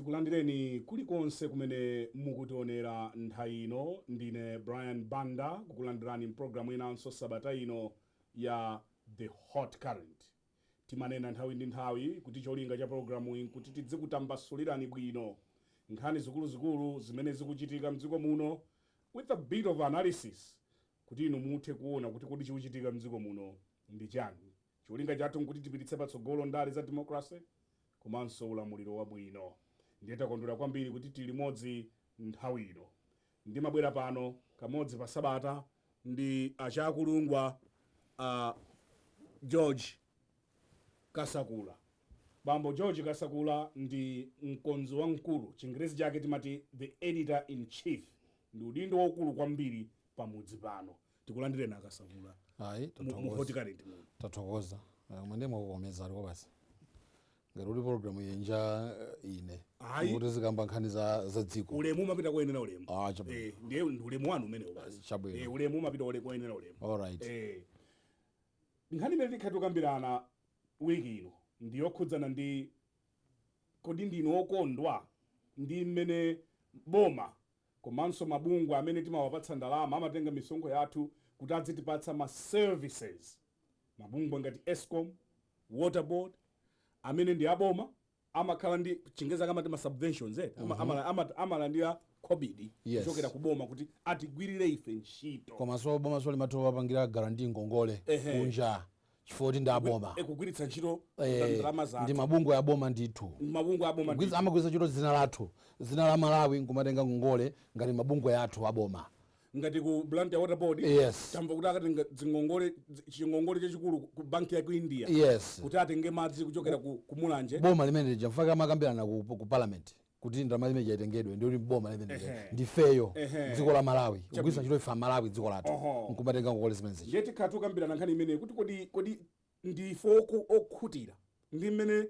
Tikulandireni kulikonse kumene mukutionera nthawi ino. Ndine Brian Banda kukulandirani programu inanso sabata ino ya The Hot Current. Timanena nthawi ndi nthawi kuti cholinga cha programu iyi kuti tidzikutambasulirani bwino nkhani zikuluzikulu zimene zikuchitika mdziko muno with a bit of analysis kuti inu muthe kuona kuti kodi chikuchitika mdziko muno ndi chani. Cholinga chathu nkuti tipititse patsogolo ndale za democracy komanso ulamuliro wabwino. Ndiye takondwera kwambiri kuti tili limodzi nthawi ino. Ndimabwera pano kamodzi pa sabata ndi achakulungwa George Kasakula. Bambo George Kasakula ndi mkonzi wamkulu, Chingerezi chake timati the editor in chief. Ndi udindo waukulu kwambiri pamudzi pano. Tikulandireni Kasakula. Ayi, tathokoza. Mwende mwakomeza aliko basi. Ngati programu yenja ine. Kuti zikamba nkhani za dziko. Ulemu umapita kuyenera ulemu. Chabwino. Ndiye ulemu wanu umene basi. Chabwino. Ulemu umapita kuyenera ulemu. All right. Nkhani imene tikukambirana wiki ino ndiyokhudzana ndi kodi ndinu okondwa ndi mmene boma komanso mabungwe amene timawapatsa ndalama amatenga misonkho yathu kuti adzitipatsa ma services. Mabungwe ngati Escom, Water Board amene ndi aboma amakhala ndi chingeza kamati ma subventions amalandira COVID kuchokera kuboma kuti atigwirire ife ntchito. Komanso boma soli matowa pangira guarantee ngongole kunja chifoti ndi aboma. Kugwiritsa ntchito ndalama zathu. Ndi mabungwe ya boma ndithu. Mabungwe aboma ndithu. Amagwiritsa ntchito dzina lathu. Dzina la Malawi nkumatenga ngongole ngati mabungwe yathu aboma. Ngati ku Banda Water Board. Yes. Tamva kuti akatenga chingongole chachikulu ku banki ya ku India. Yes. Kuti atenge madzi kuchokera ku mulanje. Boma limene jamfaka makambirana ku parliament. Kuti ndalama limene yatengedwe ndi boma limene ndi feyo dziko la Malawi. Kugwiritsa ntchito ifa Malawi dziko lathu. Nkumatenga ngongole zimene zichi. Yeti khatu kambirana nkhani imene kuti kodi ndi foko okhutira ndi mmene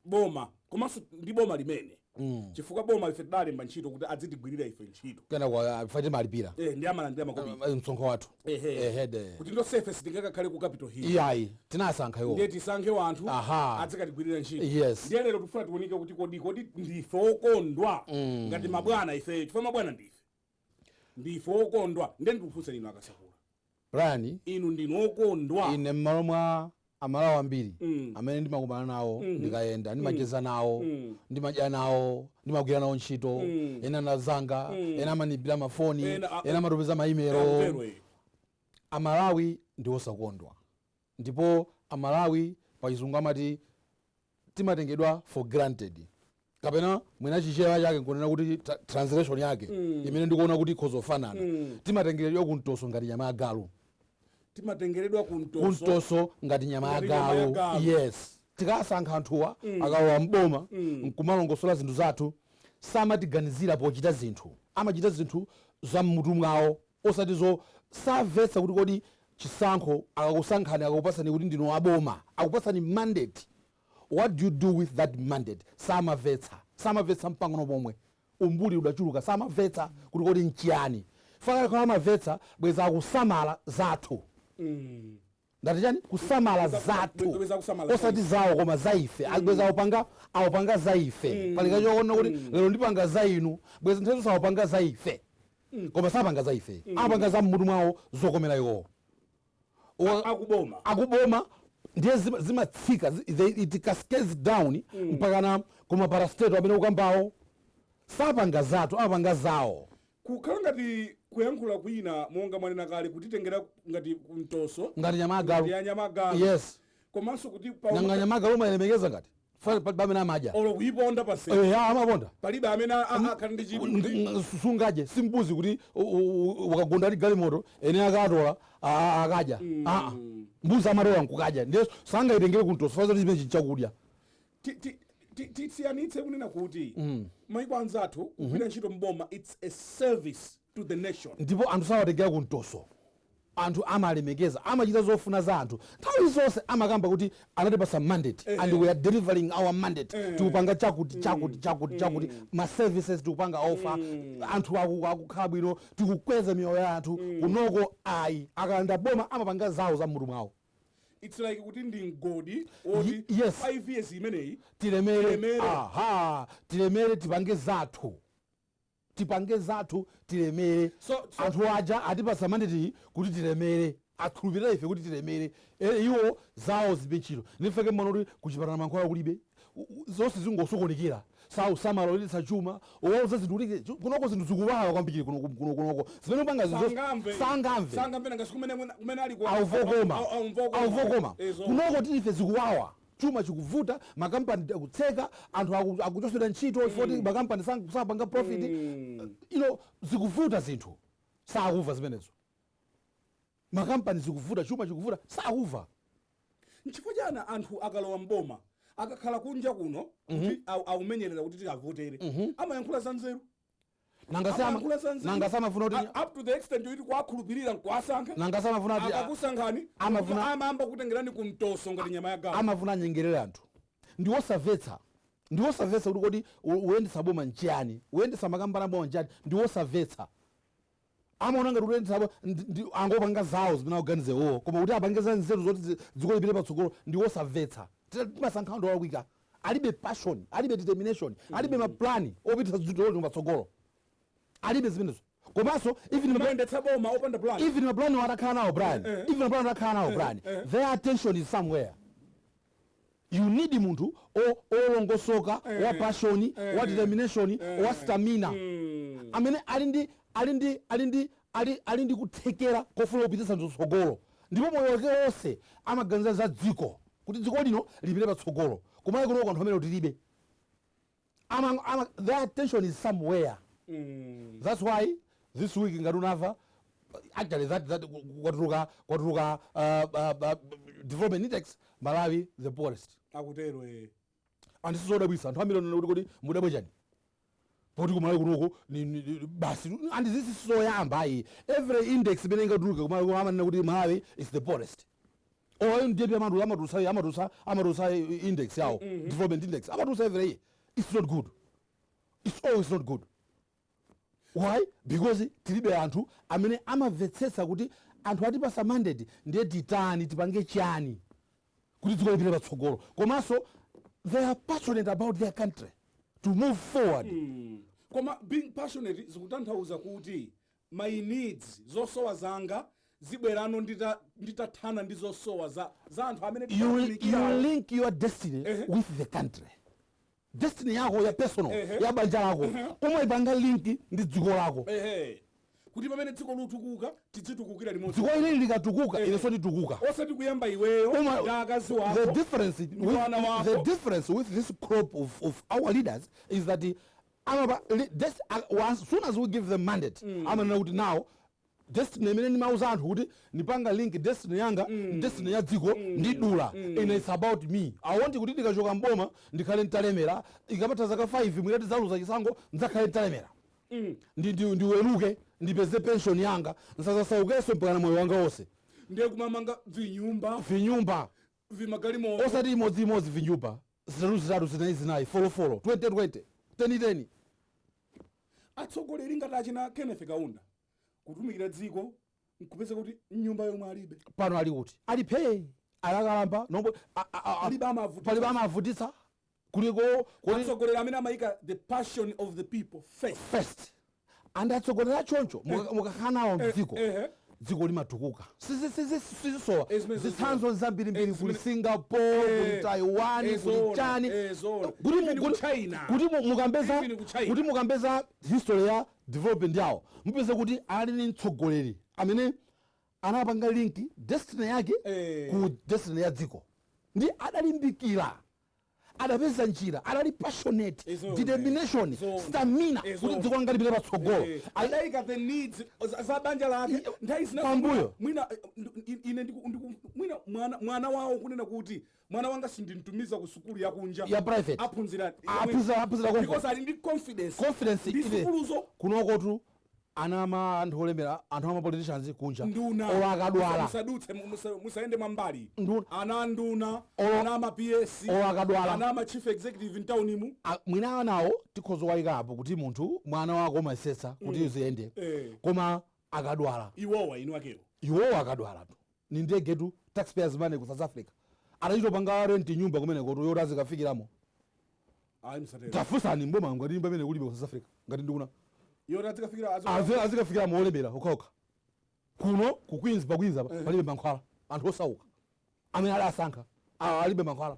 boma komanso ndi boma limene. Chifukwa boma ife dalemba ntchito kuti adzitigwirira ife ntchito. Kana kwa fati malipira. Ndi amalandira makopi. Msonkho wathu. Kuti ndo surface tingakakhale ku Capitol Hill. Iyayi, tinasankha iwo. Ndiye tisankhe wanthu adzikatigwirira ntchito. Yes. Ndiye lero tifuna tionike kuti kodi ndife okondwa ngati mabwana ife. Chifukwa mabwana ndife okondwa. Ndiye ndikufunsa inu Kasakula. Brian, inu ndinu okondwa. Ine mmalo mwa amalawi ambiri amene ndimakumana nawo ndikayenda ndimacheza nawo ndimadya nawo ndimagwira nawo ntchito ena nazanga ena amanibira mafoni ena amatupeza maimelo. Amalawi ndi osakondwa ndipo Amalawi pachizungu amati timatengedwa for granted kapena mwina chichewa chake nkunena kuti translation yake imene ndikuona kuti ikhozofanana timatengeredwa kuntoso ngati nyama ya galu. Timatengeredwa kuntoso ngati nyama ya galu. Yes. Tikasankha anthuwa akawa mboma nkumalongosola zinthu zathu samatiganizira pochita zinthu. Amachita zinthu za mmutu mwawo osatizo samvetsa kuti kodi chisankho akakusankhani akakupasani kuti ndinu aboma akupasani mandate. What do you do with that mandate? Samamvetsa mpang'ono pomwe. Umbuli udachuluka samamvetsa kuti kodi nchiyani. Faka kwa amamvetsa bweza akusamala zathu. Ndati chani kusamala zathu osati zawo koma zaife akubweza awupanga zaife palika choona kuti lero ndipanga za inu bweza nthawi zonse awupanga zaife koma sapanga zaife apanga za mmutu mwawo zokomera iwo akuboma ndiye zimatsika it cascades down mpaka kuma Parastatals amene ukambawo sapanga zathu apanga zawo. Kukhala ngati kuyankhula kwina monga mwanena kale kutitengera ngati kuntoso ngati nyamagalu. Yes. Komanso kuti nanga nyamagalu umalemekeza ngati pamene amadya olo kuyiponda pasi amaponda palibe amene akali ndi chinthu sungaje simbuzi kuti ukagunda ali galimoto ene akatola akadya mbuzi amatola nkukadya ndiye sangaitengere kuntoso faza chimene chakudya. Tisiyanitse kunena kuti maiko anzathu kugwira ntchito mboma it's a service to the nation. Ndipo anthu sawatengera kuntoso. Anthu amalemekeza amachita zofuna za anthu nthawi zonse amakamba kuti anatipasa mandate and we are delivering our mandate tikupanga chakuti ma services tikupanga offer anthu akukhala bwino tikukweza miyoyo yathu kunoko ayi akalanda boma amapanga zawo za mmutu mwawo. it's like kuti ndi mgodi oti yes 5 years imeneyi tilemere aha tilemere tipange zathu tilemere so anthu aja atipasa mandate kuti tilemere akhulupirira ife kuti tilemere iwo zawo zipechiro nifeke mwana kuti kuchipatala mankhwala kulibe zonse zingosokonekera samalolitsa chuma owauza zinthu kuti kunoko zinthu zikuwawa kwambiri kunoko zimene upanga sangamve kumene ali auvokoma kunoko tilife zikuwawa chuma chikuvuta makampani akutseka anthu akuchosera ntchito foti makampani sapanga profit zikuvuta zinthu sakuva zimenezo makampani zikuvuta chuma chikuvuta sakuva nchifukwa chana anthu akalowa mboma akakhala kunja kuno kuti aumenyerera kuti tikavotere amayankhula za nzeru nanga samafuna kuti up to the extent yokuti kwakhulupirira nkwasankha nanga samafuna kuti akusankhani amamba kutengerani kumtoso ngati nyama ya gawo amafuna anyengerere anthu ndiwosamvetsa kuti kodi uyendesa boma nchiyani uyendesa makampani aboma nchiyani ndiwosamvetsa amaona ngati uyendesa angopanga zawo zimene aganize wowo koma kuti apange za nzeru zoti dziko lipite patsogolo ndiwosamvetsa timasankha anthu olakwika alibe passion alibe determination alibe maplani opitisa zinthu patsogolo alibe zimenezo komanso even maplani atakhala nawo Brian their attention is somewhere you need munthu olongosoka wa passion wa determination wa stamina amene ali ndi kuthekera kofuna kupitisa zinthu patsogolo ndipo moyo wake wonse amaganiza za dziko kuti dziko lino lipite patsogolo kumene kunoko anthu amene tilibe their attention is somewhere that's why this week ngati unamva actually that kwatuluka development index Malawi the poorest akutero andisizodabwisa anthu amiliyoni kuti mudabwe chani poti kumalawi kunoko basi and this is soyamba every index imene ingatuluke kumalawi amanena kuti Malawi is the poorest ndiye amatusa index yawo development index amatusa every year it's not good it's always not good why because tilibe anthu amene amamvetsetsa kuti anthu atipasa mandate ndiye titani tipange chani kuti dziko lipite patsogolo komanso they are passionate about their country to move forward koma being passionate zikutanthauza kuti my needs zosowa zanga zibwerano nditathana ndi zosowa za anthu amene you link your destiny with the country destiny yako ya personal ya banja lako umayipanga link ndi dziko lako kuti pamene dziko lutukuka tidzitukukira limodzi dziko ili likatukuka ilenso litukuka osati kuyamba iweyo ndi akazi wako the difference with this crop of our leaders is that as soon as we give them mandate amanena kuti now destiny imene ndimauza anthu kuti ndipanga link destiny yanga destiny ya dziko ndidula and it's about me I want kuti ndikachoka mboma ndikhale ntalemera ikapata zaka 5 mwirati zaluza chisango ndzakhale ntalemera ndiweruke ndipeze pension yanga nsazasaukenso mpaka na moyo wanga wonse ndiye kumamanga vinyumba vimagalimo osati imodzimodzi vinyumba zitatu zinayi folofolo 2020 atsogoleri ngati achina Kenneth Kaunda kutumikira dziko nkupeza kuti nyumba yomwe alibe pano ali kuti alipe alakalamba nombo palibe amavutitsa kuliko atsogoleri amene amayika the passion of the people first and atsogoleri choncho mukakhala nawo mdziko dziko limatukuka sizisowa zitsanzo zambirimbiri kuli Singapore kuli Taiwan kuli chani kuti mukambeza history ya development yawo mupeze kuti ali ni mtsogoleri amene anapanga link destiny yake ku destiny ya dziko ndi adalimbikira adapeza njira adali passionate determination stamina kuti dziko langa lipite patsogolo adayika the needs za banja lake pambuyo mwina ine mwina mwana wawo kunena kuti mwana wanga sindintumiza ku sukulu yakunja ya private aphunzira because ali ndi confidence ile kunokotu anthu olemera anthu amapoliticians kunja ola akadwala musaende mwambali ana nduna ana ma PS ana ma chief executive in town imu mwina anawo tikhozo wayikapo kuti munthu mwana wako masetsa kuti uziyende koma akadwala iwowa inu akewo iwowa akadwala tu ni ndegetu taxpayers money ku South Africa anachitopanga rent nyumba kumene kuti yoti azikafikiramo tafusani mboma ngati nyumba imene kulibe ku South Africa ngati ndikuna yoti azikafikiramo olebera okhaokha kuno ku Queens pa palibe mankhwala anthu osauka amene ali asankha alibe mankhwala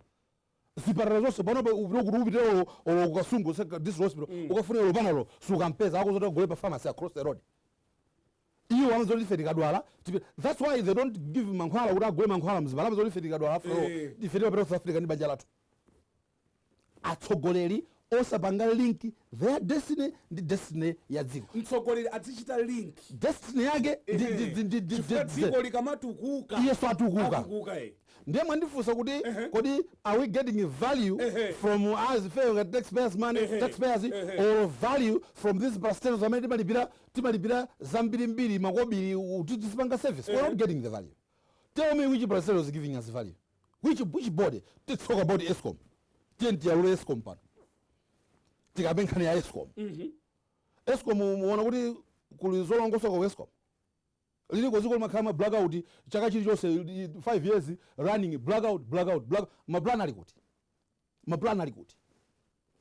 zipatala zonse panopa kuti upite kukasungu this hospital ukafuna lopanalo sukampeza akuzoti kugule pa pharmacy across the road iyo amazoti ife tikadwala that's why they don't give mankhwala kuti agule mankhwala mzipatala amazoti ife tikadwala afro ife tipapita South Africa ndi banja lathu atsogoleri osapanga link their destiny ndi destiny ya dziko mtsogoleri azichita link destiny yake dziko likamatukuka yeso atukuka ndiye mwandifunsa kuti kodi are we getting value from us paying taxpayers money taxpayers or value from this parastatals amene timalipira zambirimbiri makobiri tisipanga service we're not getting the value. Tell me which parastatals is giving us value, which body. Let's talk about ESCOM. Tiyalule ESCOM pano tikabenkhani ya ESCOM. ESCOM muona kuti kulizolongosoka kwa ESCOM lili koziko makama blackout chaka chilichonse 5 years running blackout maplan ali kuti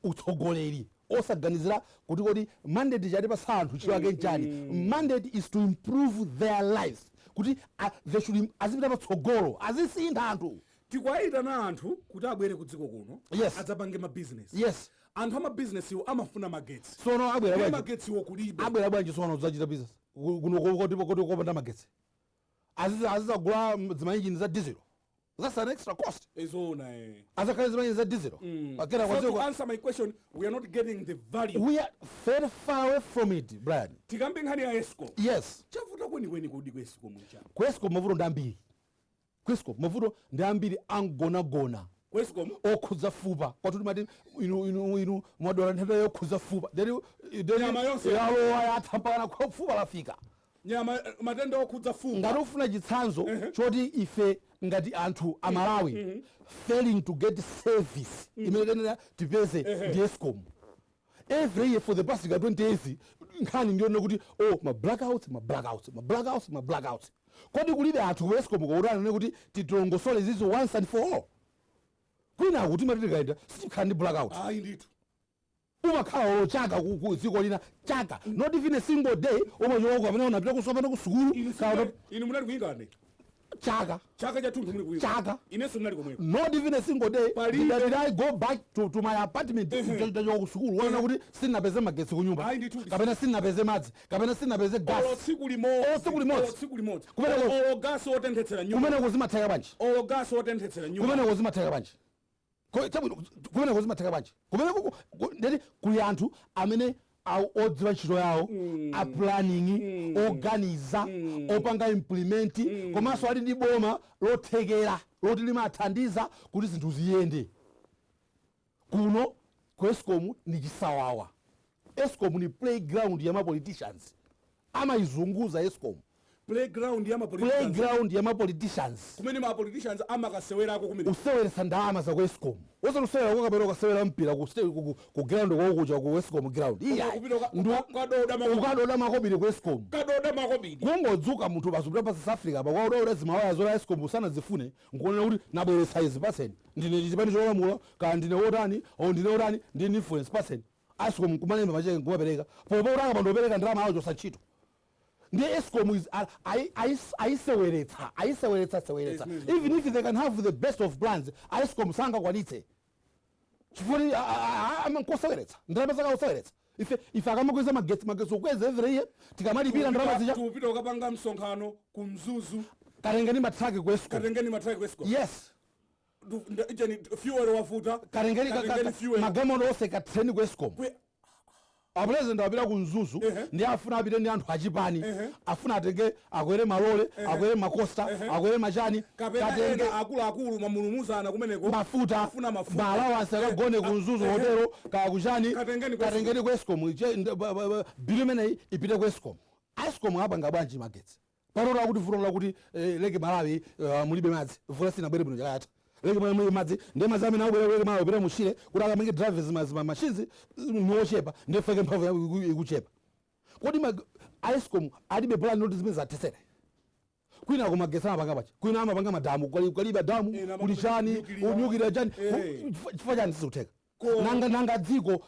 utsogoleri osaganizira kuti kodi mandate chati pa santhu chilo ake nchani. Mandate is to improve their lives kuti they should azipita patsogolo azisintha anthu tikwaitana anthu kuti abwere ku dziko kuno adzapange ma business. Yes, anthu ama business iwo amafuna magetsi. Sono abwera magetsi iwo kulibe. Abwera bwanji sono zachita business kuno kuti kopanda magetsi azizagula zimayinjini za diesel. That's an extra cost. Ezona azakhala zimayinjini za diesel. So to answer my question, we are not getting the value. We are very far away from it, Brian. Tikambe nkhani ya ESCOM. Yes. Chavuta kweni kudi ku ESCOM mcha. Ku ESCOM mavuto ndambiri. Ku ESCOM mavuto ndambiri angona. Ku ESCOM okhuza fupa kwatuti mati inu mwadwala nthenda yokhuza fupa. Nyama yonse yalo yathambana kwa fupa lafika. Nyama matenda okhuza fupa. Ngati ufuna chitsanzo choti ife ngati anthu a Malawi failing to get service imene tipeze ndi ESCOM. Every year for the past 20 years nkhani ndione kuti ma blackouts. Kodi kulibe anthu ku ESCOM kuurana kuti titilongosole zizo once and for all. Kwina kuti matikaenda sitikhala ndi blackout. Ndithu umakhala olochaka ku dziko lina chaka not even a single day umachoka pamene unapita kusopana ku sukulu inu munali kuingane chaka cha thunthu muli kuingane chaka inenso munali komweko not even a single day did I go back to my apartment kuchoka ku sukulu wana kuti sinapeze magetsi ku nyumba kapena sinapeze madzi kapena sinapeze gas tsiku limodzi kumene gas otenthetsera nyumba kumene kuzimatheka bwanji gas otenthetsera nyumba kumene kuzimatheka bwanji kumene kuzimatheka bwanji kumene ndeti kuli anthu amene odziwa ntchito yawo a planning organiza opanga implement komanso ali ndi boma lothekera loti limathandiza kuti zinthu ziyende. Kuno ku ESCOM ni chisawawa. ESCOM ni playground ya ma politicians amayizunguza ESCOM. Playground ya ma politicians kumene ma politicians amakasewerako kumene useweresa ndalama za ku ESCOM usewera kwa kapero kasewera mpira ku ground kwa ku ESCOM ground ukadoda makobiri ku ESCOM kungodzuka munthu pasupita pa South Africa pa kwaoda zimawaya zola ESCOM usana zifune nkuonera kuti nabweresa izi percent ndine chipani cholamula ka ndine wotani ndine wotani ndine influence percent ESCOM kumalemba macheke kumapereka popo utaka pandopereka ndalama yawo chosachito. The ESCOM is aiseweretsa even if they can have the best of plans ESCOM sanga kwanitse chifuri amankoseweretsa ndalama zaka useweretsa ife akamakweza magetsi ukweza every year tikamalipira ndalama zija tupita ukapanga msonkhano kumzuzu katengeni matraki ku ESCOM yes fuel wafuta katengeni magamono ose katreni ku ESCOM apresident apita kumzuzu ndi afuna apite ndi anthu achipani afuna atenge akwere malole akwere makosta akwere machani katenge akulu mamulumuzana kumeneko mafuta afuna mafuta malawansi akagone kumzuzu hotelo kakuchani katengeni ku ESCOM bili imeneyi ipite ku ESCOM. ESCOM apanga bwanji magetsi parola kuti vuto lakuti leke Malawi mulibe madzi vula sinabwere bwino chakayata leke madzi ndi madzi amene abwere Malawi pita muchire kuti akamange drivers machines nyochepa ndifeke mphamvu ikuchepa. Kodi ESCOM alibe plan noti zimene zathesere kwina kumagesi amapanga pachi kwina amapanga madamu kwaliba damu kuli chani unyukira chani chifukwa chani sizikutheka nanga dziko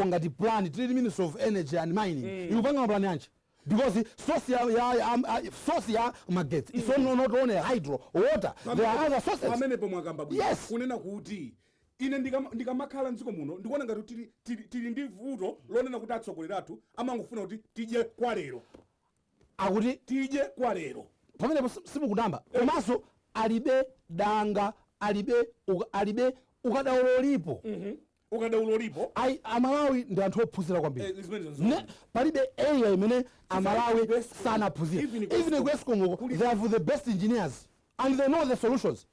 ngati plan tili Ministry of Energy and Mining ikupanga mapulani anji because source ya magetsi is not only hydro water there are other sources pamenepo mwakamba yes kunena kuti ine ndikamakhala mdziko muno ndikuona ngati tili ndi vuto lonena kuti atsogoleri athu amangofuna kuti tidye kwa lero akuti tidye kwa lero pamenepo simukudamba komanso alibe danga alibe ukadaulo lipo ukadaulo lipo amalawi ndi anthu ophunzira kwambiri palibe area imene amalawi sanaphunzira even ku Eskom they have the best engineers and they know the solutions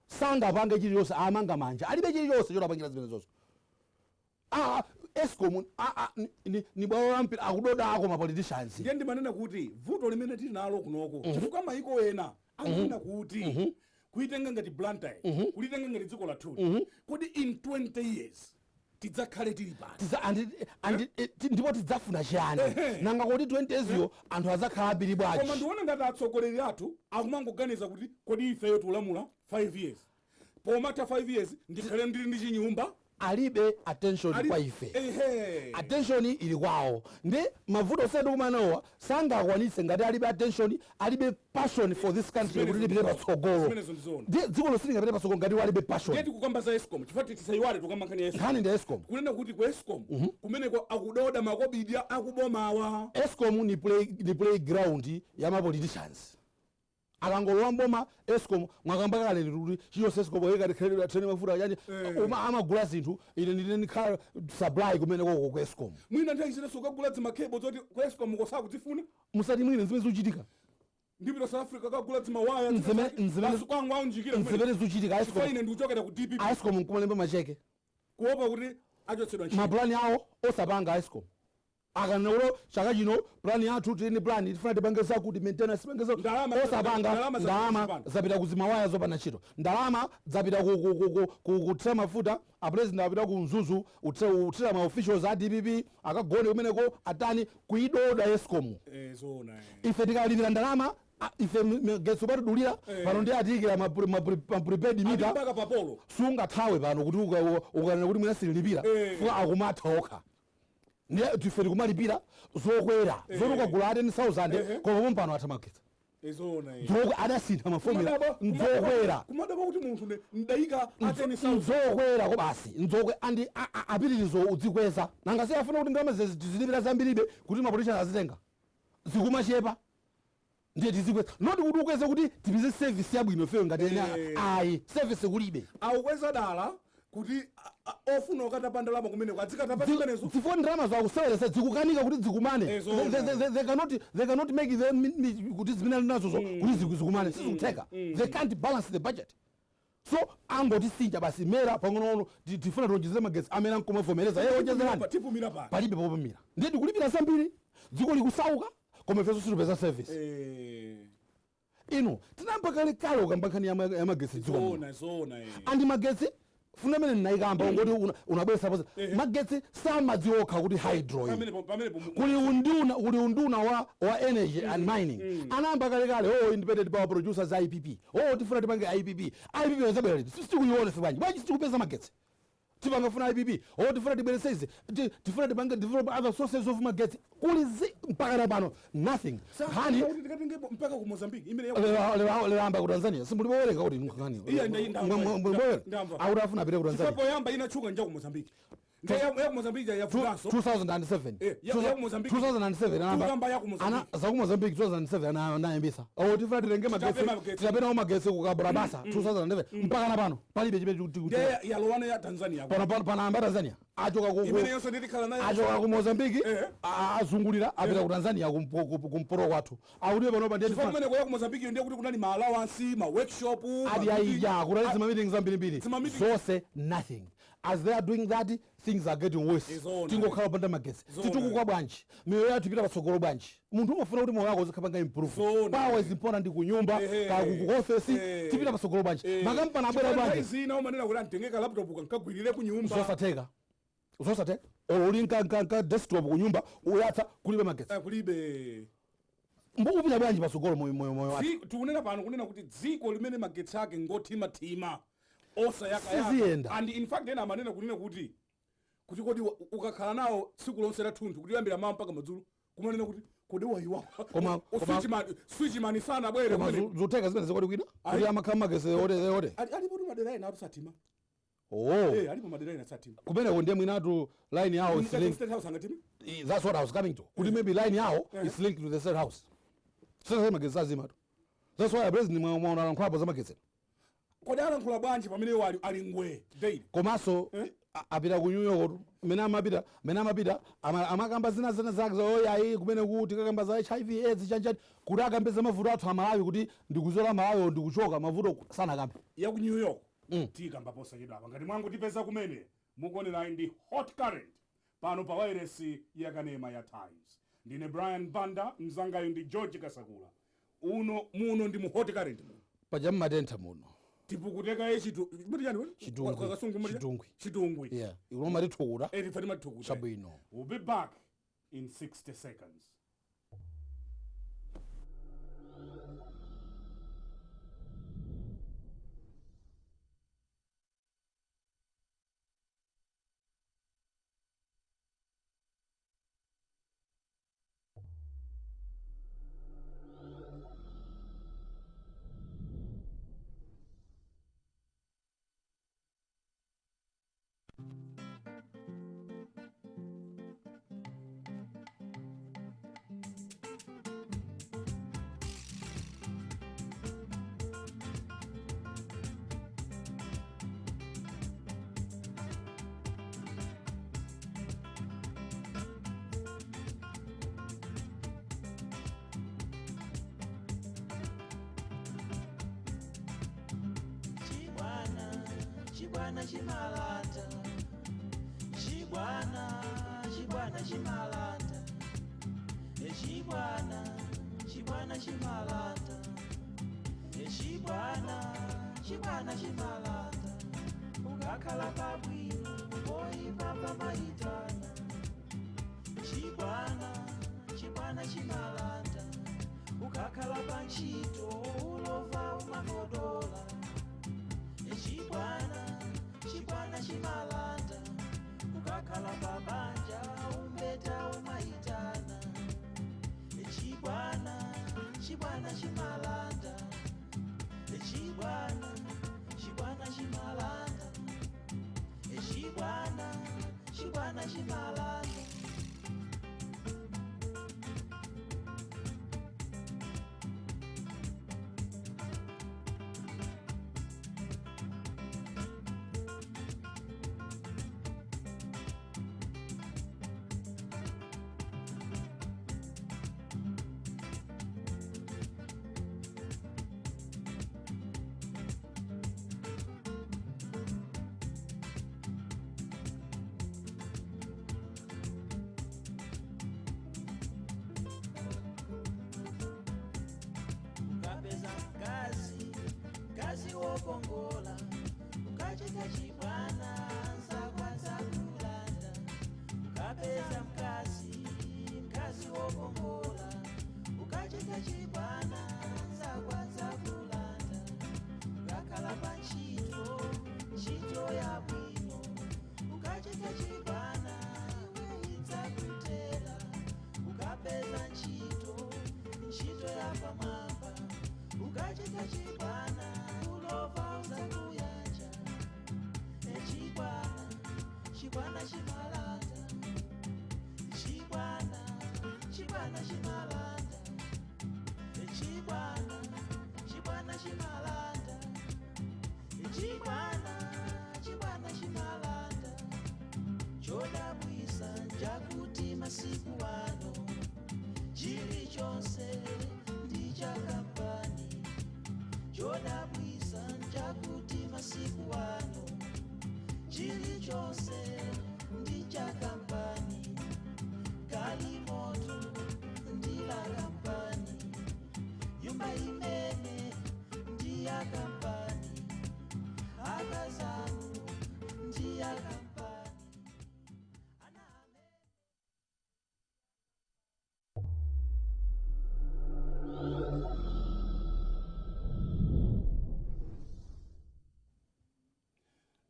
sangapange chiliyonse amanga manja alibe chiliyonse chotapangira zimene zonse Eskom ni bwalo lampira akudoda ako ma politicians ndiye ndimanena kuti vuto limene tili nalo kunoko chifukwa mayiko ena akunena kuti kuitenga ngati Blantyre kulitenga ngati dziko lathu kuti in 20 years tidzakhale tili pati ndipo tidzafuna chiyani nanga kuti 20 years yo anthu adzakhala abiri bwachi koma ndiona ngati atsogoleri athu akumangoganiza kuti kodi ifeyo tulamula 5 years pomata 5 years ndikhale ndili ndi chinyumba alibe attention kwa ife attention ili kwawo ndi mavuto sedu kumanowa sangakwanise ngati alibe attention alibe passion for this country kuti lipite patsogolo dziko losingapite patsogolo ngati alibe passion ndeti kukamba za Eskom chifukwa tisaiwale tukamba nkhani ya Eskom nkhani ndi Eskom kunena kuti ku Eskom kumeneko akudoda makobidya akubomawa Eskom ni playground ya ma politicians akangolowa mboma Eskom mwakamba kale kuti chiyonse Eskom yekati treni mafuta yani amagula zinthu ine ndine ndikhala supply kumene koko ku Eskom mwina nthawi zina sokagula zimakhebo zoti ku Eskom kosakudzifuna musati mwina zimene zikuchitika ndipita South Africa kagula zimawaya kwangwa unjikira zimene zikuchitika Eskom ine ndikuchokera ku DPP Eskom nkumalemba macheke kuopa kuti achotsedwa ntchito maplani awo osapanga Eskom akanaulo chaka chino plani yathu tini plani tifuna tipangesa kuti maintenance tipangesa osapanga ndalama zapita kuzimawaya zopanda ntchito ndalama zapita kuthira mafuta apresident apita ku mzuzu uthira ma officials a DPP akagone kumeneko atani kuidoda Eskom ife tikalipira ndalama ife getso patidulira pano ndi atikira ma prepaid meter sungathawe pano kuti ukanena kuti mwina silipira fuka akumatha okha ndiye tiferi kumalipira zokwera zotukagula ati 1000 koma pompano atamagetsa zokwe adasintha mafomula nzokwera kumadaba kuti munthu ndayika ateni nzokwera ko basi nzokwe andi apitirizo udzikweza nanga siyafuna kuti ndalama zilipira zambiribe kuti mapoliticians azitenga zikumachepa ndiye tizikweza noti kuti ukweze kuti tipize service yabwino feyo ngati ene ayi service kulibe aukweza dala kuti ofuna ukatapa ndalama kumeneko adzikatapa zimenezo zifoni ndalama zakusewelesa zikukanika kuti zikumane they cannot make them kuti zimene nazo kuti zikumane sizikutheka they can't balance the budget so angoti sinja basi mera pang'ono tifuna tonjezere magetsi amene ankomavomereza onjezerani palibe popumira ndiye tikulipira zambiri dziko likusauka koma ifenso situpeza service ino tinamba kalekale ukamba nkhani ya magetsi dziko andi magetsi funa mene naikamba ngoti unabwesa pose magetsi samadzioka kuti hydro kuli unduna wa energy and mining anamba kalekale independent power producers IPP tifuna tipange IPP wazabwera liti sitikuiona sibwanji bwanji sitikupeza magetsi tipangafuna IPP tifuna tibwereseze tifuna tipange develop other sources of magetsi kuli mpaka na pano nothing hani mpaka ku Mozambique imene leyamba ku Tanzania simbulibowerenga kuti nkhani akutafuna apite ku Tanzania sapo yamba inachuka nja ku Mozambique ya ku Mozambique ya Fugaso 2007 za ku Mozambique 2007 anayembisa tifuna tirenge magetsi tipena magetsi ku Kabrabasa 2011 mpaka na pano palibe chipe kuti ya lowana ya Tanzania panamba Tanzania achoka ku Mozambique azungulira apita ku Tanzania kumporo kwathu audiwe panopa ndiye tifuna ku Mozambique ndiye kuti kunali ma allowance ma workshop adi aija kunali zima meetings ambirimbiri zose nothing as they are doing that things are getting worse tingokhala panda magetsi titukukwa bwanji miyoyo yathu ipita patsogolo bwanji munthu umafuna kuti moyo wako uzikhapanga improve power is important ku nyumba ku office tipita patsogolo bwanji makampani abwera bwanji zina umanena kuti antengeka laptop kankagwirire ku nyumba zosatheka ulinka desktop ku nyumba uyatsa kulibe magetsi kulibe upita bwanji pasogolo moyo wake tikunena pano kunena kuti dziko limene magetsi ake ngotimatima osayakayaka siziyenda. and in fact ena amanena kunena kuti kodi ukakhala nawo tsiku lonse la thunthu kuti yambira mama mpaka madzulo kumanena kuti kodi wayiwa switch man sana bwere zuteka zimene zikoti kwina kuti amakhala magesi ode alipo tu madera ena atusatima alipo madera ena satima kumeneko ndiye mwinatu line yawo is linked. State House angatima That's what I was coming to. Could maybe line yawo is linked to the state house. Sasa magesi azima tu. That's why president mwana nkhwapa za magesi. Kodi alankhula bwanji pamene wali alingwe daily komanso apita ku New York mena amapita amakamba zina zake oyayi kumene kuti kakamba za HIV AIDS chanchani kuti akambeza mavuto athu amalawi kuti ndikuzola malawi ndikuchoka mavuto sana kambe ya ku New York tikamba posa chidapa ngati mwangu tipeza kumene mukuonera ndi hot current pano pa wireless ya Kanema ya Times. Ndine Brian Banda, mzangayo ndi George Kasakula. Muno ndi mu hot current muno pajamu matentha muno tipukuteka chitungwi yeah iwo matithukura chabwino. We'll be back in 60 seconds. Chibwana chimalata, chibwana chimalata, chibwana chimalata, chibwana chimalata, ukakhala pabwino oyipa pamayitana. Chibwana chimalata, ukakhala pantchito ulova umakodola. Chibwana chimalata, ukakhala pabanja umbeta umayitana. Chibwana chimalata, chibwana chimalata, chibwana chimalata. Kazi wokongola ukacheka chibwana nzakwanza kulanda ukapeza mkazi wokongola ukacheka chibwana nzakwanza kulanda ukakhala pantchito ya bwino ukacheka chibwana iwe idzakutera ukapeza ntchito ya pamwamba ukacheka chibwana ulova uzakuyacha. Chibwana chimalata, chibwana chimalata, chibwana chimalata, chibwana chimalata. Chodabwisa njakuti masiku ano chilichonse ndichakampani. Chodabwisa njakuti masiku ano chilichonse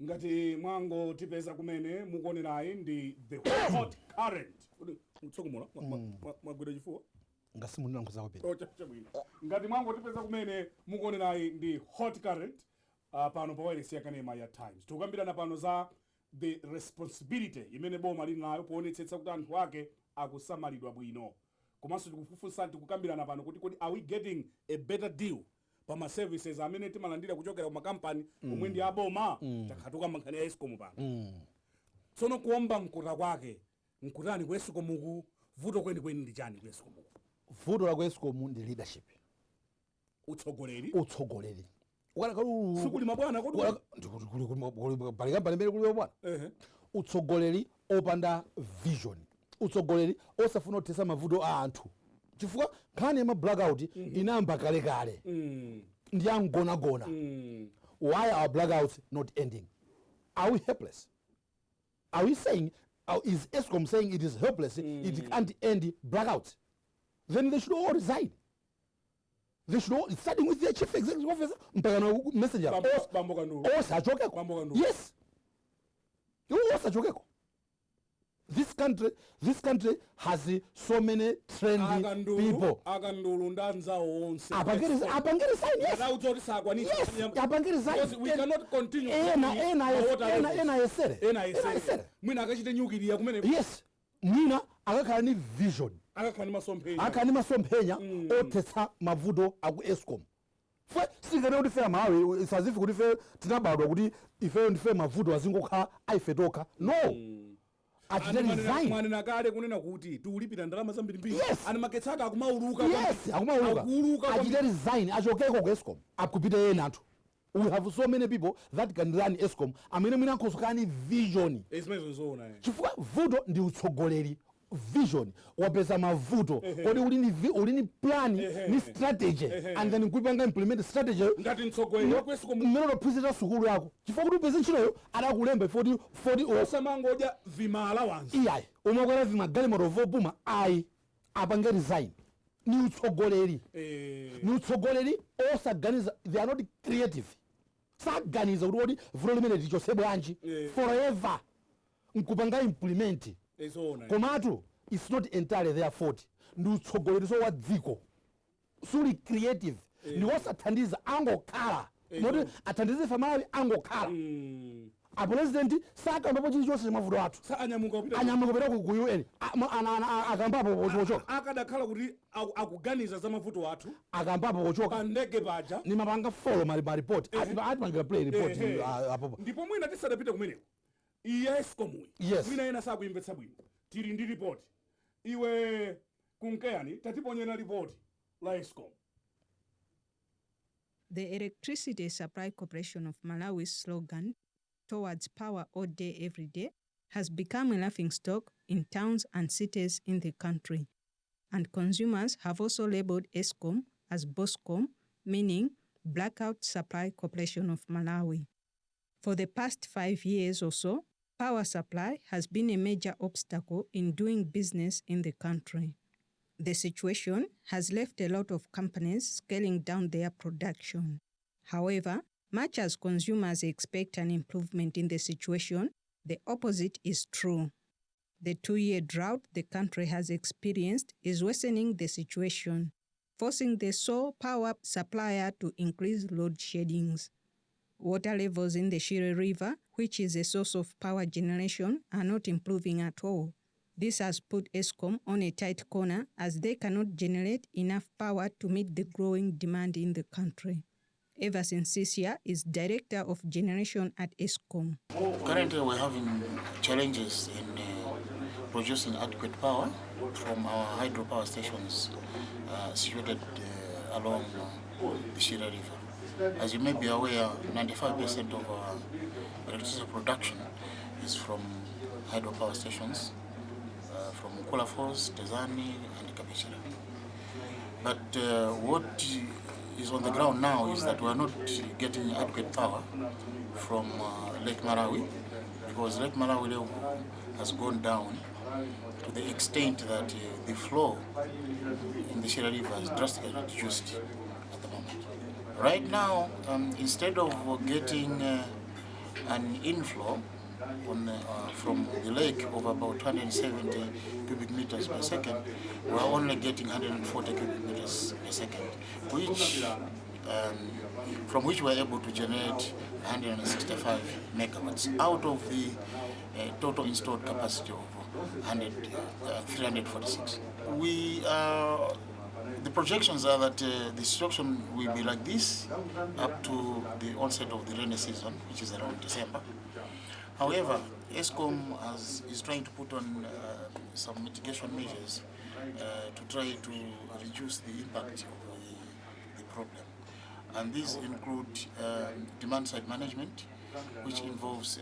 ngati mwango tipeza kumene mukuonerayi ndi the hot current. Mtsokomola mwagwira chifuwa ngasimundilankhuzako pena chabwino. Ngati mwango tipeza kumene mukuonerayi ndi hot current pano pa wireless yakanema ya Times. Tikukambirana pano za the responsibility imene boma lili nayo poonetsetsa kuti anthu ake akusamalidwa bwino. Komanso tikufufusa tikukambirana pano kuti kodi are we getting a better deal pa ma services amene timalandira kuchokera ku makampani omwe ndi aboma. Takhatuka mankhani ya Eskom pano. Tsono kuomba mkuta kwake mkutani ku Eskom vuto kwenikweni ndi chani ku Eskom? vuto la ku Eskom ndi leadership, utsogoleri sukuli mabwana palikambali kulibe bwana, utsogoleri opanda vision, utsogoleri osafuna kuthesa mavuto a anthu, chifukwa nkhani ya ma blackout inamba kalekale ndi angonagona. Why are blackouts not ending? Are we helpless? Are we saying, is Eskom saying it is helpless, it can't end blackouts? Then they should all resign. They should all, starting with their chief executive officer, messenger. Yes. This country has so many trendy people. Yes. We cannot continue. Yes. Mwina akakhala ni vision. Akakhala ni masomphenya othetsa mavuto aku Eskom. Fwe sikane kuti fe Malawi isazifi kuti fe tinabadwa kuti ife ndife mavuto azingokhala aife toka. No. Mwana kale kunena kuti tiulipira ndalama zambiri. Ani maketsaka akumauluka. Achite resign achokeko ku Eskom. Akupita yena anthu. We have so many people that can run Eskom. Amene mwina nkosokani vision. Chifukwa vuto ndi utsogoleri. Vision wapeza mavuto kodi ulini plan ni strategy and then kuipanga implement strategy ngati mtsogoleri ku Eskom mmene president sukulu yako chifukwa kuti upeze ntchitoyo adakulemba 40 osamangoja vimala wansi iyayi umakwera vimagali motovopuma ayi apange resign ni utsogoleri osaganiza, they are not creative, saganiza kuti vuto limene lichose bwanji forever nkupanga implement. Komatu, it's not entirely their fault. Ndi utsogoleri so wa dziko. Suli creative. Ni osathandiza angokhala. Noti athandize family angokhala. A president saka mbapo chilichonse mavuto athu. Anyamuka kupita ku UN. Akambapo pochoka. Akadakhala kuti akuganiza za mavuto athu. Akambapo pochoka. Pandege paja. Ni mapanga follow ma report. Atipangira play report apopo. Ndipo mwina tisadapita kumeneko. Eskom mwina yena sakuimvetsa bwino tili ndi report iwe kunkeyani tatiponyera report la Eskom. The Electricity Supply Corporation of Malawi's slogan, "Towards power all day, every day," has become a laughingstock in towns and cities in the country. And consumers have also labeled Eskom as Boscom, meaning Blackout Supply Corporation of Malawi. For the past 5 years or so, power supply has been a major obstacle in doing business in the country. The situation has left a lot of companies scaling down their production. However, much as consumers expect an improvement in the situation, the opposite is true. The 2-year drought the country has experienced is worsening the situation, forcing the sole power supplier to increase load sheddings. Water levels in the Shire River, which is a source of power generation, are not improving at all. This has put Eskom on a tight corner as they cannot generate enough power to meet the growing demand in the country. Everson Sisia is Director of Generation at Eskom. Currently we're having challenges in producing adequate power from our hydropower stations situated along the Shire River. As you may be aware, 95% of our electricity production is from hydropower stations, from Kula Falls, Tezani, and Kapichira. But what is on the ground now is that we are not getting adequate power from Lake Malawi, because Lake Malawi level has gone down to the extent that the flow in the Shire River is drastically reduced at the moment. Right now, instead of getting an inflow from the lake of about 270 cubic meters per second, we're only getting 140 cubic meters per second, which from which we're able to generate 165 megawatts out of the total installed capacity of 346. The projections are that the situation will be like this up to the onset of the rainy season, which is around December. However, ESCOM is trying to put on some mitigation measures to try to reduce the impact of the problem. And these include demand-side management, which involves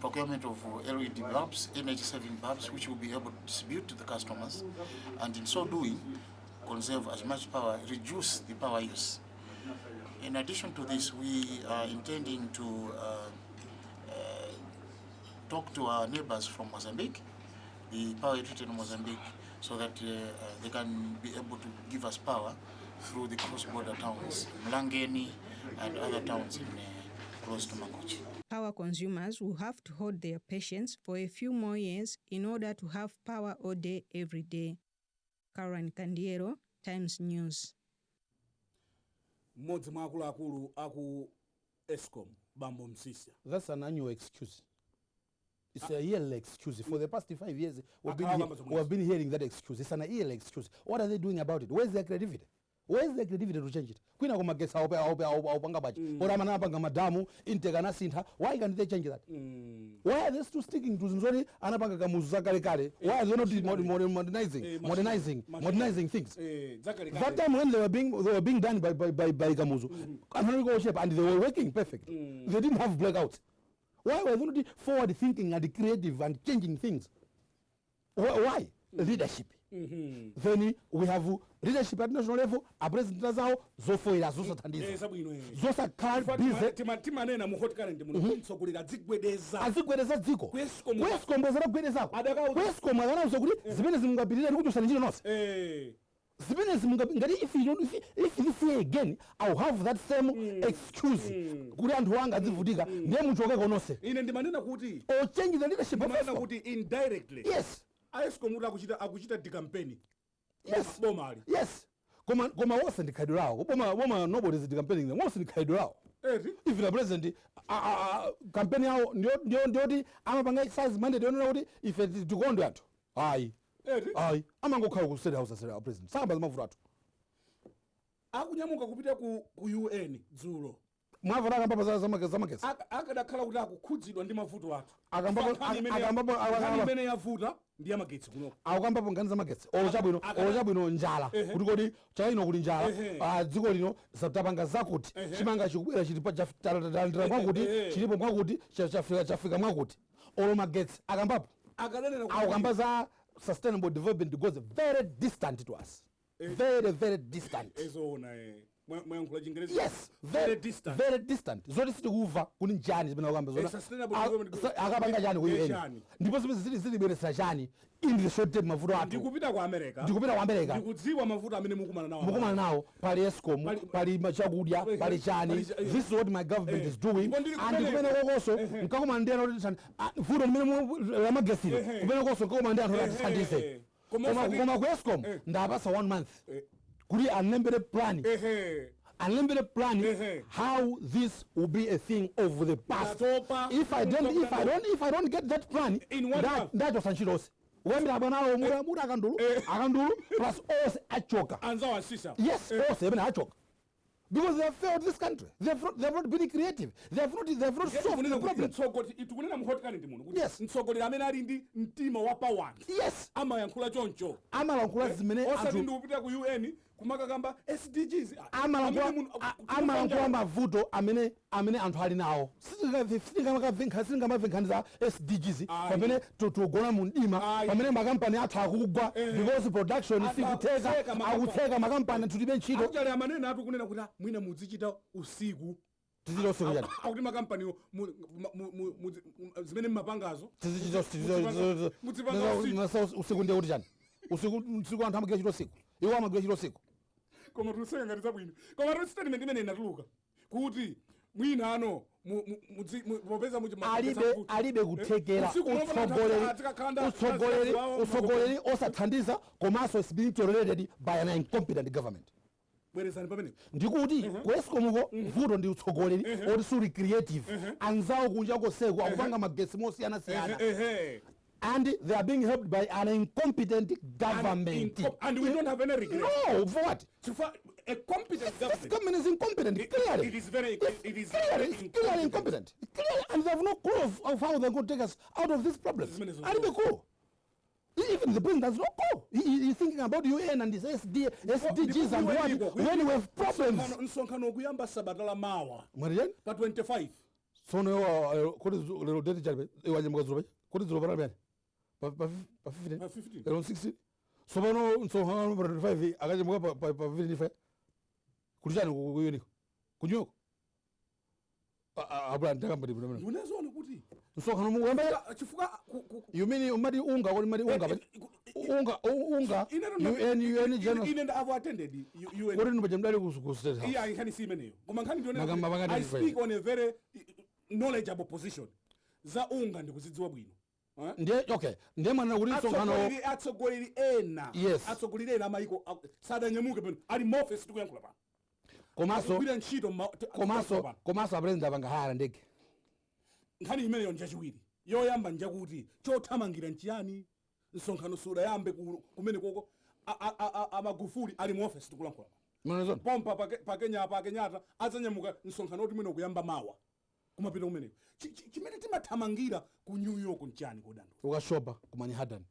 procurement of LED bulbs, energy-saving bulbs, which will be able to distribute to the customers, and in so doing, conserve as much power, reduce the power use. In addition to this, we are intending to talk to our neighbors from Mozambique, the power utility in Mozambique, so that they can be able to give us power through the cross-border towns, Mlangeni and other towns in close to Mangochi. Power consumers will have to hold their patience for a few more years in order to have power all day, every day. Karen Kandiero, Times News. Mmodzi mwa akuluakulu aku ESCOM, Bambo Msisia. That's an annual excuse. It's a yearly excuse. For the past 5 years, we've been hearing that excuse. It's an yearly excuse. What are they doing about it? Where's their creativity? Where's the creativity to change it? Kwina kumagesa opanga bachi. Ora mana apanga madamu intega na sintha. Why can't they change that? Why are they still sticking to zori anapanga kamuzu zakale kale? Why are they not modernizing things? That time when they were being done by kamuzu, and they were working perfect. They didn't have blackouts. Why were they not forward thinking and creative and changing things? Why? Leadership. Then we have leadership at national level, a president zao zofoira zosathandiza zosakhala busy timanena mu hot current muno nsogolera dzigwedeza azigwedeza dziko kwescom bwezakugwedezako kwescom akanauza kuti zimene zimungapirira kuti usanjire nonse zimene zimungapirira ngati if this year again I'll have that same excuse kuti anthu anga adzivutika ndiye muchokeko nonse. Ine ndimanena kuti or change the leadership ndimanena kuti indirectly yes ESCOM akuchita di campaign. Yes. Bomali. Yes. Koma wose ndikhaidwe lawo. Boma nobody is campaigning them. Wose ndikhaidwe lawo. If the president campaign yawo ndioti amapanga exercise mandate yonena kuti ife tikondwe anthu. Hayi. Amangokhala ku state house asera president. Samba mavuto athu. Akunyamuka kupita ku UN dzulo. Mwavota akambapa zamakesi. Akadakhala kuti akukhudzidwa ndi mavuto athu. Akambapa imene yavuta ndi yamagetsi kuno. Akambapa ngani zamakesi. Olochabwino njala. Kuti kodi chaino kuli njala. Dziko lino sapanga zakuti. Chimanga chikubwera chilipo chatalira mwakuti chilipo mwakuti chafika mwakuti. Olo magetsi akambapo. Akamba za sustainable development goes very distant to us. Very distant. Yes, very distant. Zoti sitikuva kuni njani zimene akamba zona. Akapanga chani ku UN. Ndipo zilibweresera chani in the short term mavuto athu. Ndikupita ku America. Ndikudziwa mavuto amene mukumana nawo. Pali ESCOM, pali machakudya, pali chani. This is what my government is doing. And kumene kokoso nkakoma ndiyana kuti vuto limene lamagesiro. Kumene kokoso nkakoma ndiyana kuti atithandize. Koma ku ESCOM ndapasa 1 month. Kuri unlimited plan how this will be a thing of the past. If I don't get that plan in 1 month, that was anchilos. When abanawo mura akandulu plus all achoka. Anzawa sisa. Yes, all seven achoka. Because they have failed this country. They have not been creative. They have not solved the problem. Itukunena mu hot current muno. Yes. Nsogolera amene ali ndi mtima wa power. Yes. Amayankhula choncho. Amayankhula zimene osati ndikupita ku UN kumakakamba SDGs. Amayankhula mavuto amene anthu ali nawo. Sitingamavekhanisa za SDGs pamene tugona mu mdima pamene makampani athu akugwa because production akutheka makampani tulibe ntchito. Akujali amanena athu kunena kuti mwina muzichita usiku. Tizilo usiku yani. Akuti makampani zimene mmapangazo. Usiku ndiye kuti chani. Usiku anthu amagwira usiku. Iwo amagwira usiku. Koma tusenga ngati zabwino. Koma statement imene inatuluka kuti mwina ano popeza alibe kuthekera utsogoleri osathandiza komanso is being tolerated by an incompetent government. bwerezani pamenepo ndikuti kuesikomuko vuto ndi utsogoleri oti suli creative anzawo kunja koseko akupanga magesi mosiyana-siyana and they are being helped by an incompetent government. And we don't have any regret. No, for what? A competent government. This government is incompetent, clearly. It is very clearly incompetent. Clearly, and they have no clue of how they're going to take us out of this problem. And the clue. Even the president has no clue. He's thinking about UN and his SDGs and what when we have problems. Nsonkhano kuyamba sabatala mawa. Mwarijan? Pa 25. So no, kodi lero date chalibe. Ewaje mkazuroba. Kodi zuroba bani? Pa 15. Around 16. So bano nsonkhano pa 25 akaje mka pa 25. Kulijani kuyoniko. Kunyoko. Abula ndaka mbali bwana. Unazona kuti nsonkhano muwemba chifuka you mean umadi unga or umadi unga UN general ine ndavo attended UN kodi ndibajamdali ku state house yeah nkhani si imeneyo koma nkhani Nakamba I speak on a very knowledgeable position za unga ndikuzidziwa bwino ndiye okay ndiye mwana kuti nsonkhano atsogoleri ena Yes. atsogoleri ena maiko sadanyamuke pano ali mofesi tikuyankhula pano komanso kugira ntchito komanso apresident abangahara ndege nkhani imeneyo njachiwiri yoyamba njakuti chothamangira nchiyani nsonkhano suda yambe kumene koko amagufuli ali mu office tikulankhula mwanazona pompa pakenyata adzanyamuka nsonkhano oti mwene kuyamba mawa kumapita kumeneko chimene timathamangira ku New York nchiyani kodando ukashopa ku Manhattan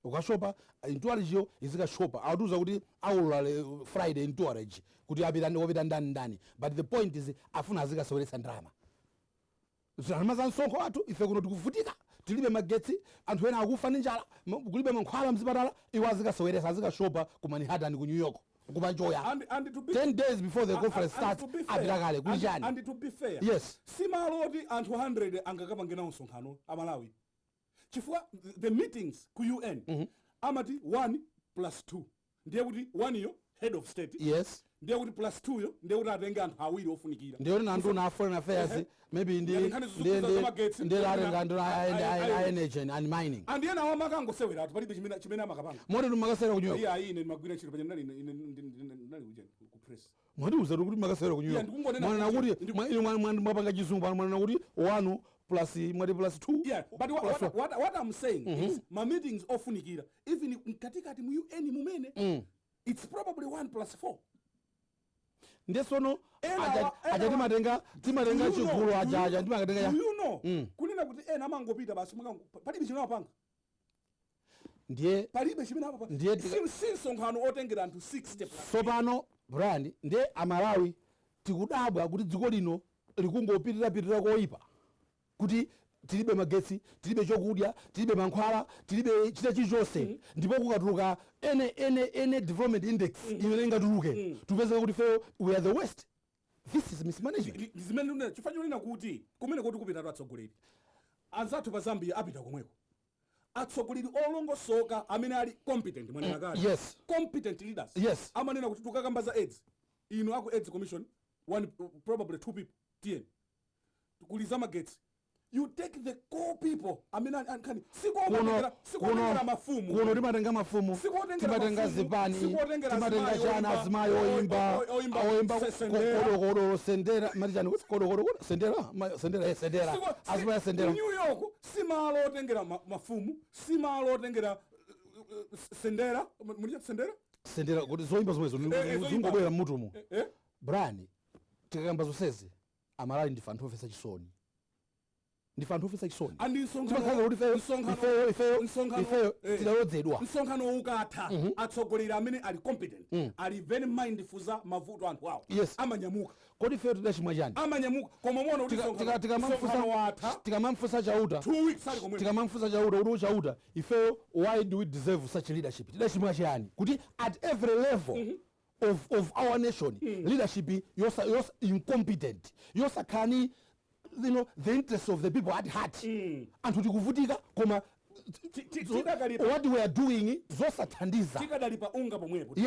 ukashopa intourage izikashopa awutuza kuti awulale Friday intourage kuti wapita ndani but the point is afuna azikaseweretsa ndrama zalama za nsonko watu ife kuno tikuvutika tilibe magetsi anthu ena akufa ndi njala kulibe mankhwala mzipatala iwo azikaseweretsa azikashopa ku Manhattan ku New York kupanjoya 10 days before the conference starts apita kale kulichani and to be fair yes simaloti anthu 100 angakapangena nsonkhano amalawi chifukwa the meetings ku UN amati 1+2 ndiye kuti 1 yo head of state yes ndiye kuti +2 yo ndiye kuti atenge anthu awiri ofunikira ndiye kuti nantu na foreign affairs maybe ndiye arenga ndu energy and mining and yena wamakangosewera ati palibe chimene amakapanga moti ndimakasewera ku New York iya ine ndimagwira ntchito panya ndinali ku press mwati uzatu kuti makasewera ku New York mwana kuti mwapanga chizungu pano mwana kuti 1 plus mwati +2 yeah but what I'm saying is my meetings ofunikira even katikati mu UN mumene it's probably 1+4 ndesono aja timatenga chigulu aja ndimakatenga ya you know kunena kuti ena amangopita basi palibe chimene apanga ndiye palibe chimene apanga ndiye sinsonkhano otengera anthu 60 sopano brand ndiye amalawi tikudabwa kuti dziko lino likungopitirapitira koipa kuti tilibe magetsi tilibe chokudya tilibe mankhwala tilibe chilichonse ndipo kukatuluka ene development index imene ingatuluke tupezeka kuti fe we are the worst. This is mismanagement. Zimene chifanyolina kuti kumene kuti kupita atsogoleri anzathu pa Zambia apita komweko atsogoleri olongosoka amene ali competent mwana nakali yes competent leaders yes amanena kuti tukakambaza AIDS ino aku AIDS commission probably 2 people tn tukuliza magetsi you take the core people amene ankani siko mafumu kuno timatenga mafumu timatenga zipani timatenga chana azimayi oyimba kodokolo sendera matichani kodokolo sendera azimayi sendera New York simalo otengera mafumu simalo otengera sendera mulija sendera kuti zoyimba zomwezo zingobwera mmutumo brani tikakamba zonsezi amalawi ndife anthu ofesa chisoni ifeyo tidalodzedwa nsonkhano ukatha atsogoleri amene ali competent ali very mindful za mavuto anthu awo amanyamuka kodi ifeyo tidachimwa chani amanyamuka koma muona kuti tikamamfusa chauta 2 weeks ali komwe tikamamfusa chauta kuti chauta ifeyo why do we deserve such leadership tidachimwa chani kuti at every level of our nation leadership yosa incompetent yosakhani the interests of the people at heart anthu tikuvutika koma what we are doing zosathandiza tikadali pa unga pomwepo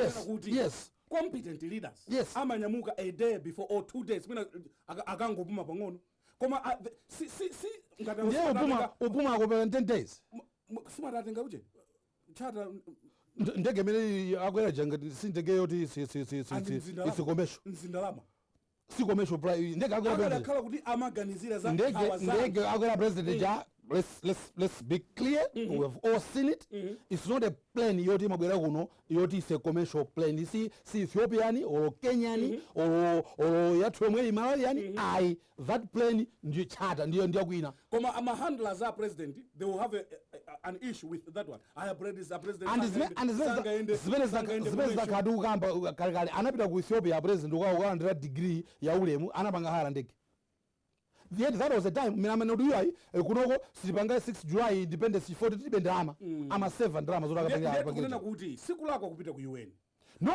yes competent leaders Yes. amanyamuka a day before or 2 days mina akangopuma pang'ono koma ndiye upuma akopera 10 days simatatenga uje chata ndege imene akwera janga sindege yoti isikomesho mzindalama sikomesho ndege akwera akhala kuti amaganizira za ndege akwera president ja let's be clear. We have all seen it. It's not a plane yoti mabwera kuno yoti is a commercial plane. Si Ethiopian or Kenyan or yathu yomwe Malawian. That plane ndiyo charter ndiyo kwina. Koma ama handlers are president, they will have an issue with that one. I have read this president zimene zakadu kamba kale anapita ku Ethiopia president ukalandira degree ya ulemu anapanga hara ndege. Yet that was the time mina manoduyai kunoko sipanga 6 July independence 40 tibe drama ama 7 drama zora kapanga kunena kuti siku lako kupita ku UN. No.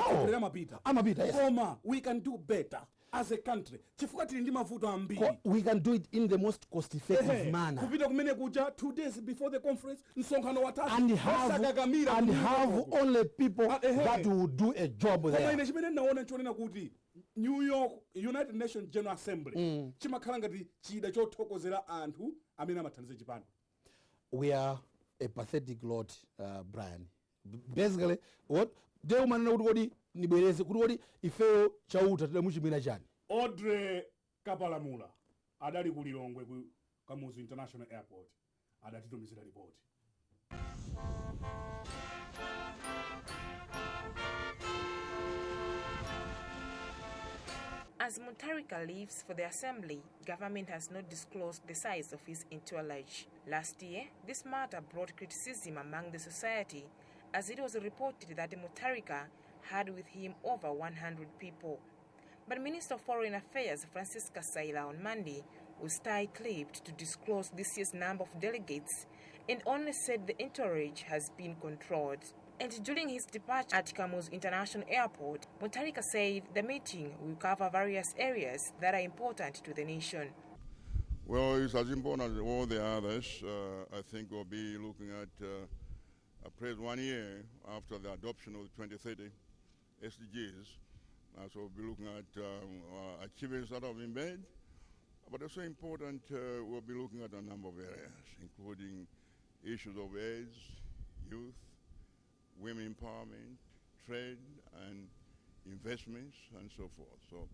Amapita yes. Koma we can do better as a country. Chifukwa tili ndi mavuto ambiri. We can do it in the most cost effective manner. Kupita kumene kuja 2 days before the conference nsonkhano watatu and have only people that will do a job there. Koma ine chimene naona chonena kuti New York United Nations General Assembly chimakhala ngati chida chothokozera anthu amene amathandiza chipani. We are a pathetic lot, Brian. Basically what they umanena kuti kodi nibwereze kuti kodi ifeyo chauta tidamuchimwira chani. Audrey Kapalamula adali ku Lilongwe ku Kamuzu International Airport adatitumizira report. As Mutharika leaves for the assembly, government has not disclosed the size of his entourage. Last year, this matter brought criticism among the society as it was reported that Mutharika had with him over 100 people. But Minister of Foreign Affairs Francis Kasakula on Monday was tight-lipped to disclose this year's number of delegates and only said the entourage has been controlled. And during his departure at Kamuzu International Airport, Mutharika said the meeting will cover various areas that are important to the nation. Well, it's as important as all the others. I think we'll be looking at appraised 1 year after the adoption of the 2030 SDGs. So we'll be looking at achievements that have been made. But also important, we'll be looking at a number of areas, including issues of AIDS, youth, women empowerment, trade, and investments, and so forth. So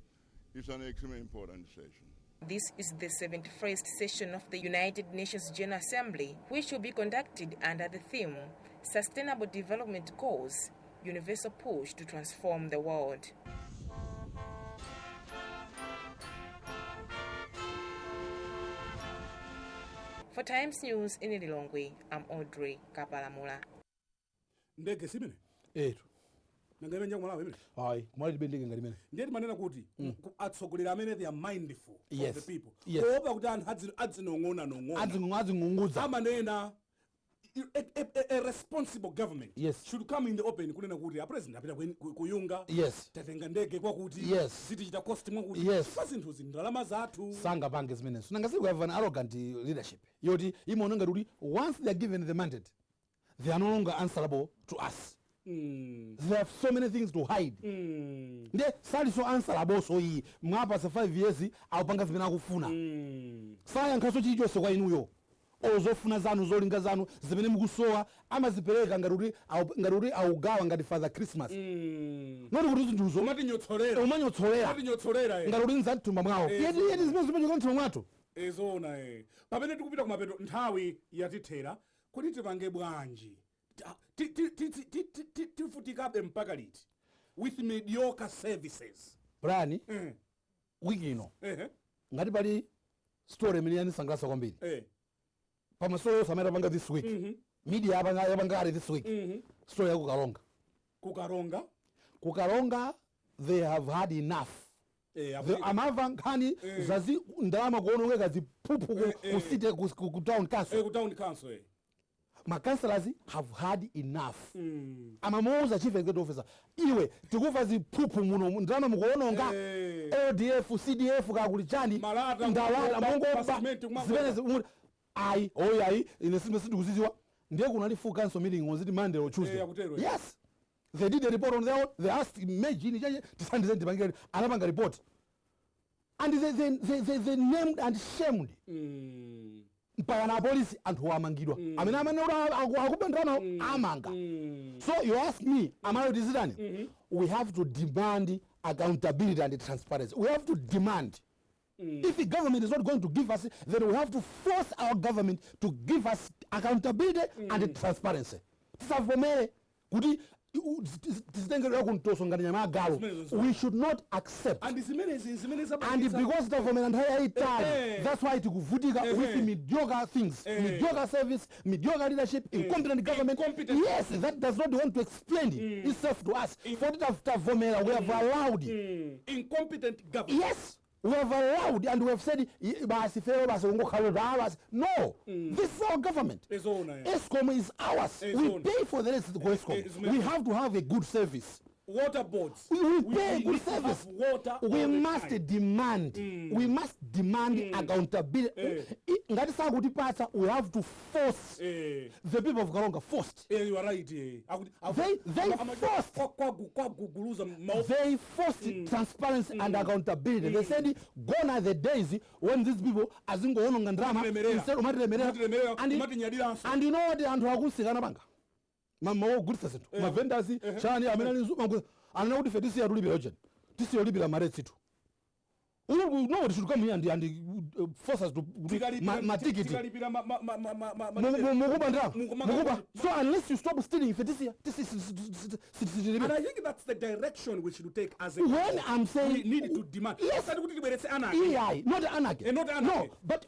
it's an extremely important session. This is the 71st session of the United Nations General Assembly, which will be conducted under the theme, Sustainable Development Goals, Universal Push to Transform the World. For Times News in Lilongwe, I'm Audrey Kapalamula. Ndege simene? Nangame njanga Malawi imene? Hayi, kumali ndege ngati imene. Ndiye manena kuti atsogolera amene they are mindful of the people. Yes. Kuopa kuti anthu adzinong'ona. Adzing'ungudza. Amanena a responsible government should come in the open kunena kuti a president apita kuyunga tatenga ndege kwakuti zitichita cost mwakuti zinthu zindalama zathu sangapange zimenezo nangasi we have an arrogant leadership yoti imaonanga kuti once they are given the mandate they are no longer answerable to us. They have so many things to hide. Nde sali so answerable so iyi mwapasa 5 years awupanga zimene akufuna. Sayankhaso chilichonse kwa inuyo. Ozofuna zanu zolinga zanu zimene mukusowa amazipereka ngati augawa ngati Father Christmas. Noti kuti zinthuzo umanyotsolera ngati kuti nzamthumba mwawo yeti zimene zimachoka mthumba mwathu. Ezona pamene tikupita kumapeto nthawi yatithera kuti tipange bwanji tifutikabe mpaka liti with mediocre services. Brian wiki ino ngati pali story imene yanisangalatsa kwambiri pamasolo samera panga this week media yapanga this week story ya kukaronga they have had enough. Amava nkhani zazi ndalama kuonongeka ziphuphu ku town council. My councillors have had enough. Amamuza chief executive officer. Iwe tikuva ziphuphu muno ndalama mukuononga LDF CDF kakulichani ndalama mongopa zimene ayi ine sindikuziziwa ndiye kunali full council meeting on Monday or Tuesday. Yes. they did a report on their own, they asked imagine anapanga report, and they named and shamed mpaka na polisi anthu amangidwa amene akupendana amanga. So you ask me, we have to demand accountability and transparency. We have to demand. If the government is not going to give us, then we have to force our government to give us accountability and transparency. We should not accept. And because the government that's why it with mediocre things, mediocre service, mediocre leadership, incompetent government. Yes, that does not want to explain itself to us. For the we have allowed incompetent government. Yes. We have allowed and we have said, no, this is our government. ESCOM is ours. We pay for the rest of the ESCOM. We have to have a good service. Water boards. We pay good service. We must demand. We must demand accountability. We have to force the people of Karonga forced. You are right. They forced transparency and accountability. They said gone are the days when these people and you know what the Andrew Mama good citizen. My vendors, Shani, I know if this year will be urgent. This year will be a marriage. We know what should come here and force us to my ticket. So unless you stop stealing, if this year, this is. And I think that's the direction we should take as a. When I'm saying we need to demand. Yes, anarchy. Not anarchy. No, but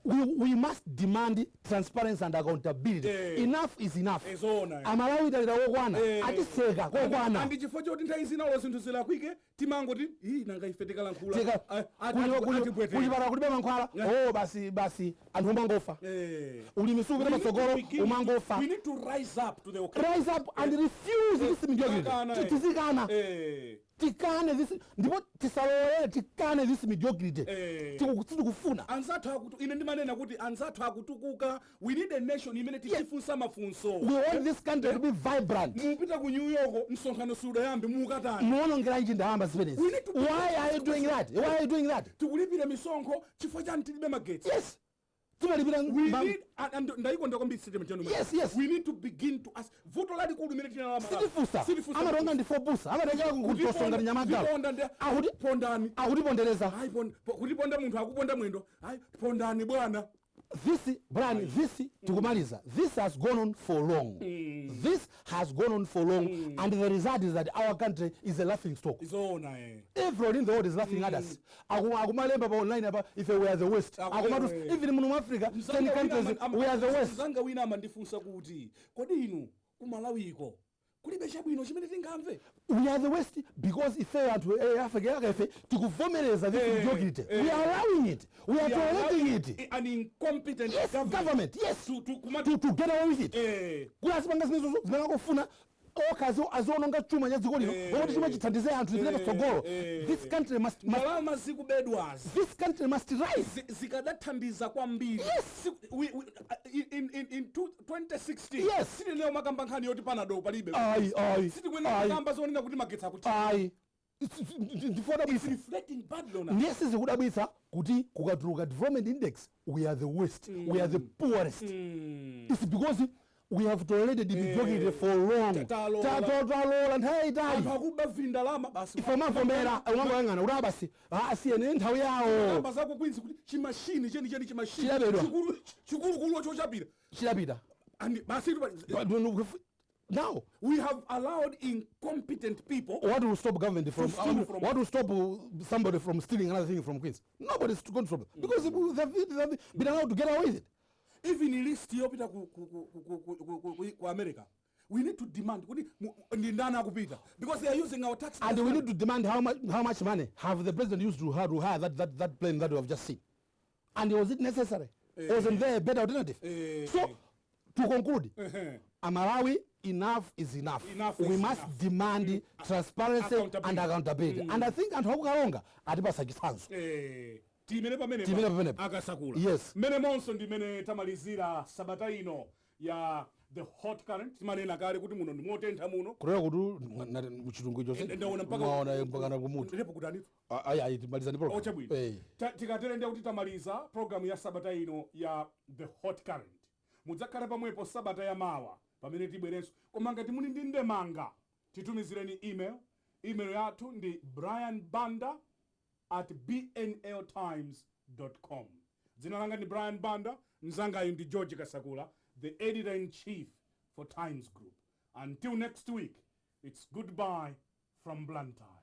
we must demand transparency and accountability. Enough is enough. Malawi that I just say that. And if you don't say no, listen to Sila Quick, Timangoti, Nanga Fetical oh, basi, and Humangofa. We need to rise up to the occasion. Rise up and refuse this mediocrity. Tikane this ndipo tisalole tikane this mediocrity tikufuna anzathu ine ndimanena kuti anzathu akutukuka. We need a nation imene tichifunsa mafunso. We want this country to be vibrant. Mupita ku New York msonkhano suda yambi mukatani muonongera inji ndahamba zimenezi. Why are you doing that? Why are you doing that? Tikulipira misonkho chifukwa chani tilibe magetsi. Yes. We need yes. We need to begin to ask. Voto ladi ku lumene tina lama. Sitifusa. Amaronga ndi fobusa. Amarenga kutosonga nyamaga. Ahudi pondani. Ahudi pondereza. Hai kuti ponda munthu akuponda mwendo. Hai pondani bwana. This brand, this tukumaliza. This has gone on for long. This has gone on for long, and the result is that our country is a laughing stock. Everyone in the world is laughing at us. Akumalemba online about if we are the West. Even in Africa, 10 countries we are the West. Zanga wina mandifunsa kuti kodi inu ku Malawi iko kulibe chabwino chimene tingamve. We are the West because if they are to Africa to kuvomereza this mediocrity. We are allowing it. We are tolerating it. An incompetent government. Yes. To get away with it. Kula sipanga sinizo zinakofuna okazo azononga chuma nyazikoli ngokuti chuma chithandize anthu zilebe tsogolo. This country must this country must rise. Zikadathandiza kwambiri. Yes. In 2016. Yes. Siti leo makamba nkhani yoti panado palibe. Siti kwena makamba zonena kuti magetsa kuti. It's reflecting badly on us. Yes, is kudabwitsa kuti kukatuluka development index we are the worst. We are the poorest. It's because we have tolerated the mediocrity for long. And hey, if I'm not from there, I want to hang on. Urabasi, I see an entire hour. Now we have allowed incompetent people. What will stop government from? What will stop somebody from stealing another thing from Queens? Nobody's going to stop it because they've been allowed to get away with it. Even in list yopita ku America, we need to demand because they are using our tax. And we need to demand how much money have the president used to hire that plane that we have just seen. And was it necessary? Wasn't there a better alternative? So to conclude, Malawi, enough is enough. We must demand transparency and accountability. And I think Karonga atibasa chisanzo. Timene Kasakula. Yes. Mene monso ndi mene tamalizira sabata ino ya the hot current timanena kale kuti muno ndimotentha muno kurera kuti muchilungu chose ndaona mwaona mpakana kumutu ndipo kutani ayi timalizani program ochabwino tikatero ndi kuti tamaliza program ya sabata ino ya the hot current mudzakhala pamwepo sabata ya mawa pamene tibwerenso koma ngati muli ndi ndemanga titumizireni email yathu ndi brianbanda@bnltimes.com. dzina langa ndi Brian Banda, mzangayu ndi George Kasakula, the editor-in-chief for Times Group. Until next week, it's goodbye from Blantyre.